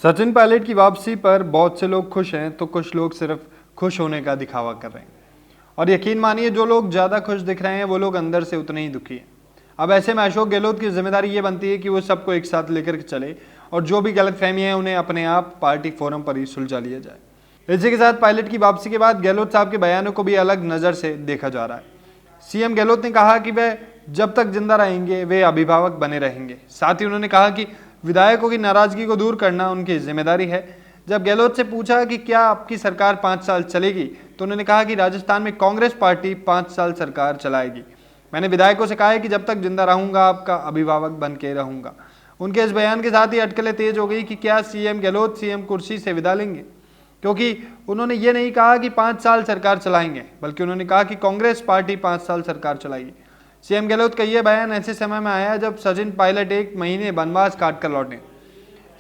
सचिन पायलट की वापसी पर बहुत से लोग खुश हैं तो कुछ लोग सिर्फ खुश होने का दिखावा कर रहे हैं। और यकीन मानिए जो लोग ज़्यादा खुश दिख रहे हैं वो लोग अंदर से उतने ही दुखी हैं। अब ऐसे में अशोक गहलोत की जिम्मेदारी ये बनती है कि वो सबको एक साथ लेकर के चले और जो भी गलतफहमी है उन्हें अपने आप पार्टी फोरम पर ही सुलझा लिया जाए। इसी के साथ पायलट की वापसी के बाद गहलोत साहब के बयानों को भी अलग नज़र से देखा जा रहा है। सीएम गहलोत ने कहा कि वह जब तक जिंदा रहेंगे वे अभिभावक बने रहेंगे। साथ ही उन्होंने कहा कि विधायकों की नाराजगी को दूर करना उनकी जिम्मेदारी है। जब गहलोत से पूछा कि क्या आपकी सरकार 5 साल चलेगी तो उन्होंने कहा कि राजस्थान में कांग्रेस पार्टी 5 साल सरकार चलाएगी। मैंने विधायकों से कहा है कि जब तक जिंदा रहूंगा आपका अभिभावक बन के रहूंगा। उनके इस बयान के साथ ही अटकलें तेज हो गई कि क्या सीएम गहलोत सीएम कुर्सी से विदा लेंगे, क्योंकि उन्होंने ये नहीं कहा कि 5 साल सरकार चलाएंगे, बल्कि उन्होंने कहा कि कांग्रेस पार्टी 5 साल सरकार चलाएगी। सीएम गहलोत का यह बयान ऐसे समय में आया जब सचिन पायलट 1 महीने वनवास काटकर लौटे।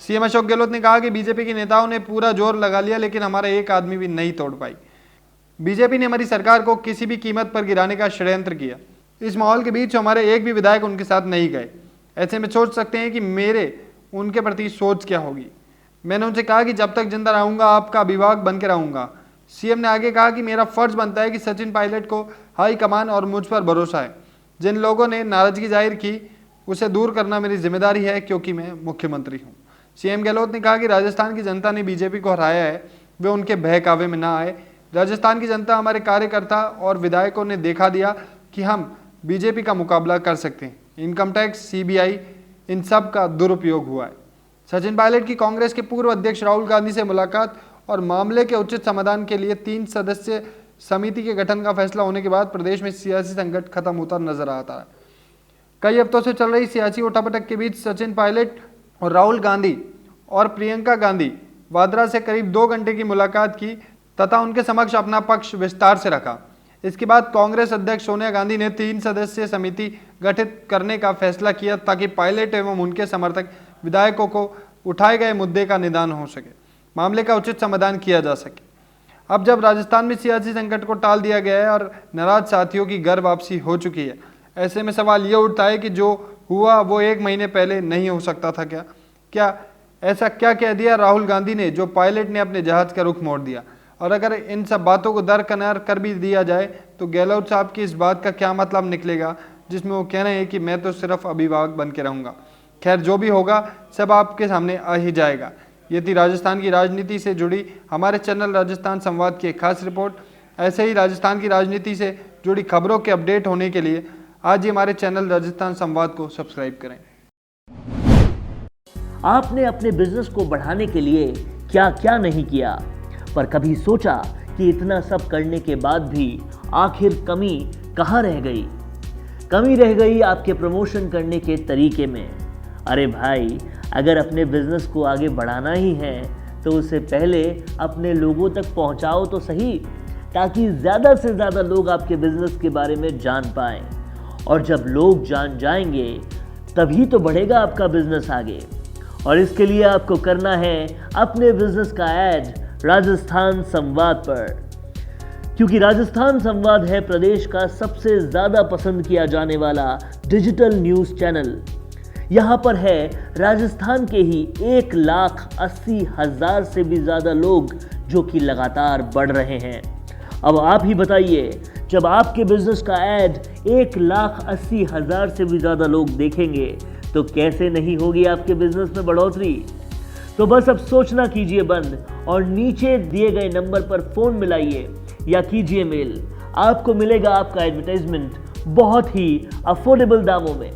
सीएम अशोक गहलोत ने कहा कि बीजेपी के नेताओं ने पूरा जोर लगा लिया लेकिन हमारा एक आदमी भी नहीं तोड़ पाई। बीजेपी ने हमारी सरकार को किसी भी कीमत पर गिराने का षड्यंत्र किया। इस माहौल के बीच हमारे एक भी विधायक उनके साथ नहीं गए। ऐसे में सोच सकते हैं कि मेरे उनके प्रति सोच क्या होगी। मैंने उनसे कहा कि जब तक जिंदा रहूंगा आपका अभिभावक बन के रहूंगा। सीएम ने आगे कहा कि मेरा फर्ज बनता है कि सचिन पायलट को हाईकमान और मुझ पर भरोसा है। जिन लोगों ने नाराजगी जाहिर की उसे दूर करना मेरी जिम्मेदारी है क्योंकि मैं मुख्यमंत्री हूं। सीएम गहलोत ने कहा कि राजस्थान की जनता ने बीजेपी को हराया है, वे उनके बहकावे में ना आए। राजस्थान की जनता हमारे कार्यकर्ता और विधायकों ने देखा दिया कि हम बीजेपी का मुकाबला कर सकते हैं। इनकम टैक्स, सीबीआई, इन सब का दुरुपयोग हुआ है। सचिन पायलट की कांग्रेस के पूर्व अध्यक्ष राहुल गांधी से मुलाकात और मामले के उचित समाधान के लिए 3 सदस्यीय समिति के गठन का फैसला होने के बाद प्रदेश में सियासी संकट खत्म होता नजर आता है। कई हफ्तों से चल रही सियासी उठापटक के बीच सचिन पायलट और राहुल गांधी और प्रियंका गांधी वाड्रा से करीब 2 घंटे की मुलाकात की तथा उनके समक्ष अपना पक्ष विस्तार से रखा। इसके बाद कांग्रेस अध्यक्ष सोनिया गांधी ने 3 सदस्यीय समिति गठित करने का फैसला किया ताकि पायलट एवं उनके समर्थक विधायकों को उठाए गए मुद्दे का निदान हो सके, मामले का उचित समाधान किया जा सके। अब जब राजस्थान में सियासी संकट को टाल दिया गया है और नाराज साथियों की घर वापसी हो चुकी है, ऐसे में सवाल ये उठता है कि जो हुआ वो 1 महीने पहले नहीं हो सकता था क्या ऐसा क्या कह दिया राहुल गांधी ने जो पायलट ने अपने जहाज का रुख मोड़ दिया। और अगर इन सब बातों को दरकिनार कर भी दिया जाए तो गहलोत साहब की इस बात का क्या मतलब निकलेगा जिसमें वो कह रहे हैं कि मैं तो सिर्फ अभिभावक बन के रहूँगा। खैर, जो भी होगा सब आपके सामने आ ही जाएगा। ये थी राजस्थान की राजनीति से जुड़ी हमारे चैनल राजस्थान संवाद की एक खास रिपोर्ट। ऐसे ही राजस्थान की राजनीति से जुड़ी खबरों के अपडेट होने के लिए आज ही हमारे चैनल राजस्थान संवाद को सब्सक्राइब करें। आपने अपने बिजनेस को बढ़ाने के लिए क्या क्या नहीं किया, पर कभी सोचा कि इतना सब करने के बाद भी आखिर कमी कहाँ रह गई? कमी रह गई आपके प्रमोशन करने के तरीके में। अरे भाई, अगर अपने बिजनेस को आगे बढ़ाना ही है तो उससे पहले अपने लोगों तक पहुंचाओ तो सही, ताकि ज़्यादा से ज़्यादा लोग आपके बिजनेस के बारे में जान पाएं। और जब लोग जान जाएंगे तभी तो बढ़ेगा आपका बिजनेस आगे। और इसके लिए आपको करना है अपने बिजनेस का ऐड राजस्थान संवाद पर, क्योंकि राजस्थान संवाद है प्रदेश का सबसे ज़्यादा पसंद किया जाने वाला डिजिटल न्यूज़ चैनल। यहाँ पर है राजस्थान के ही 1,80,000 से भी ज़्यादा लोग जो कि लगातार बढ़ रहे हैं। अब आप ही बताइए, जब आपके बिजनेस का ऐड 1,80,000 से भी ज़्यादा लोग देखेंगे तो कैसे नहीं होगी आपके बिजनेस में बढ़ोतरी। तो बस अब सोचना कीजिए बंद और नीचे दिए गए नंबर पर फ़ोन मिलाइए या कीजिए मेल। आपको मिलेगा आपका एडवर्टाइजमेंट बहुत ही अफोर्डेबल दामों में।